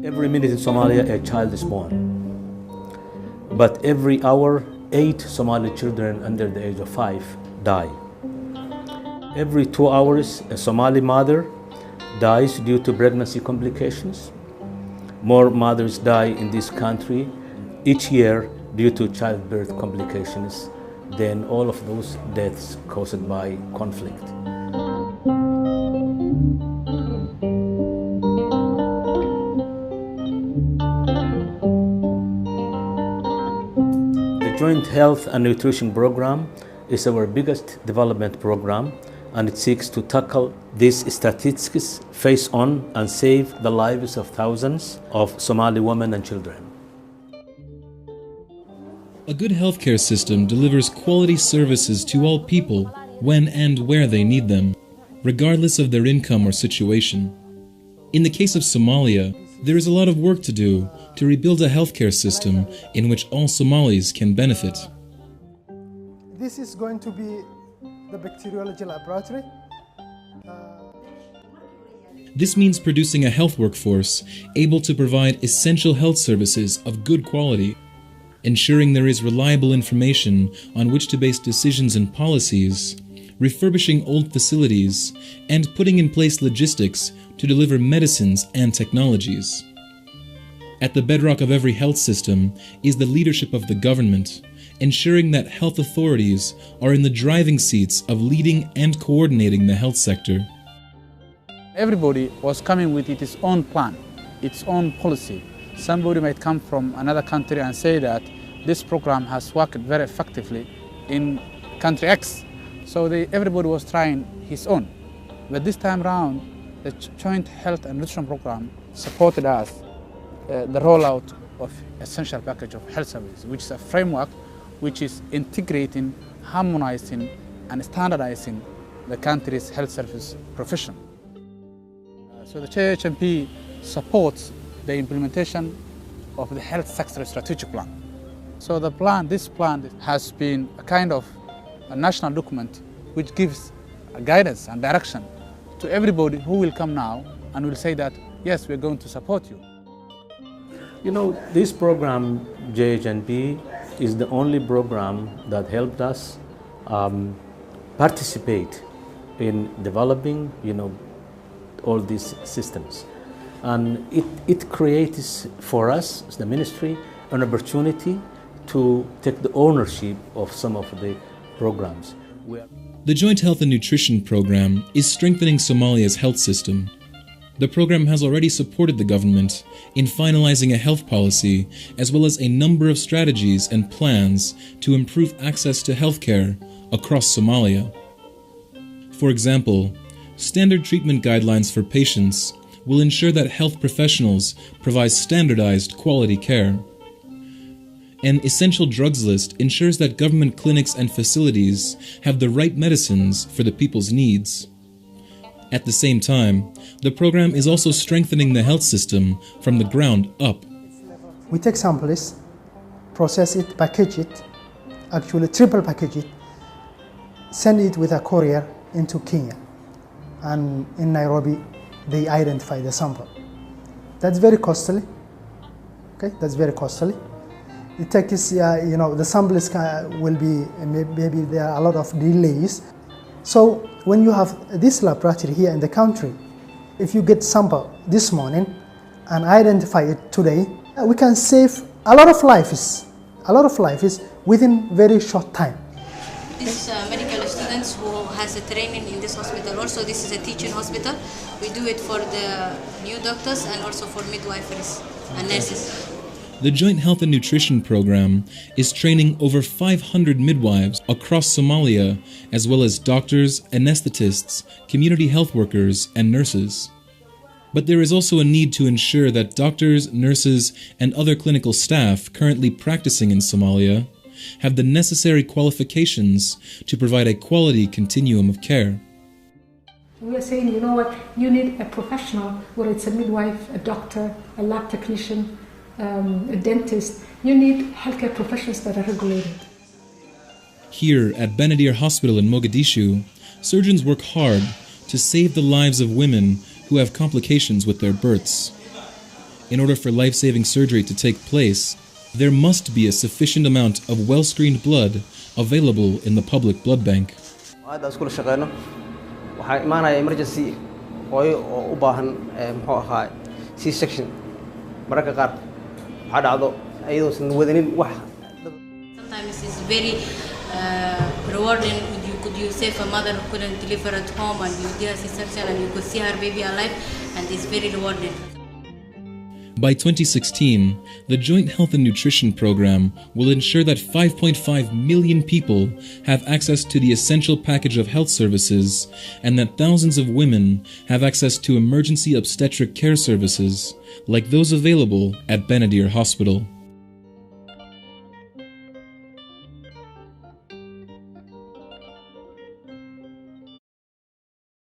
Every minute in Somalia, a child is born. But every hour, 8 Somali children under the age of 5 die. Every 2 hours, a Somali mother dies due to pregnancy complications. More mothers die in this country each year due to childbirth complications than all of those deaths caused by conflict. The Joint Health and Nutrition Program is our biggest development program, and it seeks to tackle these statistics face on and save the lives of thousands of Somali women and children. A good healthcare system delivers quality services to all people when and where they need them, regardless of their income or situation. In the case of Somalia, there is a lot of work to do to rebuild a healthcare system in which all Somalis can benefit. This is going to be the bacteriology laboratory. This means producing a health workforce able to provide essential health services of good quality, ensuring there is reliable information on which to base decisions and policies, refurbishing old facilities, and putting in place logistics to deliver medicines and technologies. At the bedrock of every health system is the leadership of the government, ensuring that health authorities are in the driving seats of leading and coordinating the health sector. Everybody was coming with its own plan, its own policy. Somebody might come from another country and say that this program has worked very effectively in country X. So everybody was trying his own. But this time around, the Joint Health and Nutrition Program supported us the rollout of essential package of health services, which is a framework which is integrating, harmonizing, and standardizing the country's health service profession. So the JHNP supports the implementation of the health sector strategic plan. So this plan has been a kind of a national document which gives a guidance and direction to everybody who will come now and will say that, yes, we're going to support you. You know, this program, JHNP, is the only program that helped us participate in developing, all these systems. And it creates for us, as the ministry, an opportunity to take the ownership of some of the programs. The Joint Health and Nutrition Program is strengthening Somalia's health system. The program has already supported the government in finalizing a health policy, as well as a number of strategies and plans to improve access to healthcare across Somalia. For example, standard treatment guidelines for patients will ensure that health professionals provide standardized quality care. An essential drugs list ensures that government clinics and facilities have the right medicines for the people's needs. At the same time, the program is also strengthening the health system from the ground up. We take samples, process it, package it, actually triple package it, send it with a courier into Kenya. And in Nairobi, they identify the sample. That's very costly. Okay, that's very costly. It takes, the samples will be, maybe there are a lot of delays. So when you have this laboratory here in the country, if you get sample this morning and identify it today, we can save a lot of lives within very short time. This medical students who has a training in this hospital. Also, this is a teaching hospital. We do it for the new doctors and also for midwiferys and nurses. The Joint Health and Nutrition Program is training over 500 midwives across Somalia, as well as doctors, anesthetists, community health workers, and nurses. But there is also a need to ensure that doctors, nurses, and other clinical staff currently practicing in Somalia have the necessary qualifications to provide a quality continuum of care. We are saying, you know what, you need a professional, whether it's a midwife, a doctor, a lab technician, a dentist. You need healthcare professionals that are regulated. Here at Benadir Hospital in Mogadishu, surgeons work hard to save the lives of women who have complications with their births. In order for life-saving surgery to take place, there must be a sufficient amount of well-screened blood available in the public blood bank. Hadda isku shaqeyno waxa imaanaya emergency hooyo oo u baahan muxuu ahaa C-section mararka qaar waxa dhacdo ayadoo san wadanin wax. Sometimes it's very rewarding. You save a mother who couldn't deliver at home and you do a C-section and you could see her baby alive, and it's very rewarding. By 2016, the Joint Health and Nutrition Program will ensure that 5.5 million people have access to the essential package of health services and that thousands of women have access to emergency obstetric care services like those available at Benadir Hospital.